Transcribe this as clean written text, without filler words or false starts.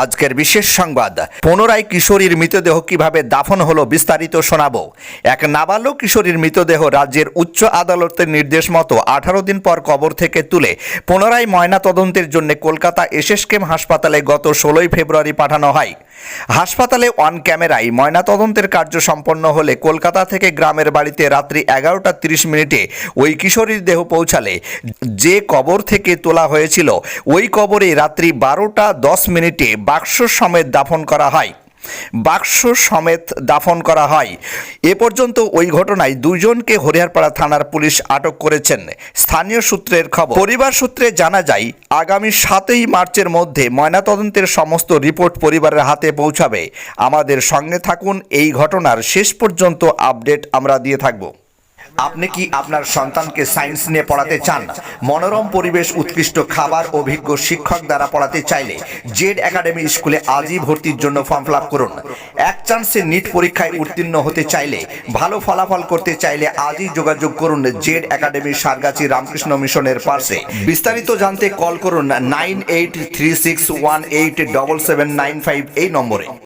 আজকের বিশেষ সংবাদ, পুনরায় কিশোরীর মৃতদেহ কিভাবে দাফন হলো বিস্তারিত শোনাবো। এক নাবালক কিশোরীর মৃতদেহ রাজ্যের উচ্চ আদালতের নির্দেশ মতো 18 দিন পর কবর থেকে তুলে পুনরায় ময়না তদন্তের জন্য কলকাতা এসএসকেএম হাসপাতালে গত 16 ফেব্রুয়ারি পাঠানো হয়। হাসপাতালে অন ক্যামেরায় ময়না তদন্তের কার্য সম্পন্ন হলে কলকাতা থেকে গ্রামের বাড়িতে রাত্রি 11:30 ওই কিশোরীর দেহ পৌঁছালে যে কবর থেকে তোলা হয়েছিল ওই কবরে রাত্রি 12:10 বাক্স সমেত দাফন করা হয়। এ পর্যন্ত ওই ঘটনায় দুজনকে হরিহরপাড়া থানার পুলিশ আটক করেছেন। স্থানীয় সূত্রের খবর, পরিবার সূত্রে জানা যায় আগামী 7 মার্চের মধ্যে ময়নাতদন্তের সমস্ত রিপোর্ট পরিবারের হাতে পৌঁছাবে। আমাদের সঙ্গে থাকুন, এই ঘটনার শেষ পর্যন্ত আপডেট আমরা দিয়ে থাকব। আপনি কি আপনার সন্তানকে সায়েন্স নিয়ে পড়াতে চান? মনোরম পরিবেশ, উৎকৃষ্ট খাবার, অভিজ্ঞ শিক্ষক দ্বারা পড়াতে চাইলে জেড একাডেমি স্কুলে আজই ভর্তির জন্য ফর্ম ফিল আপ করুন। এক চান্সে নিট পরীক্ষায় উত্তীর্ণ হতে চাইলে, ভালো ফলাফল করতে চাইলে আজই যোগাযোগ করুন জেড একাডেমি, সারগাছি রামকৃষ্ণ মিশনের পাশে। বিস্তারিত জানতে কল করুন 9836187795 এই নম্বরে।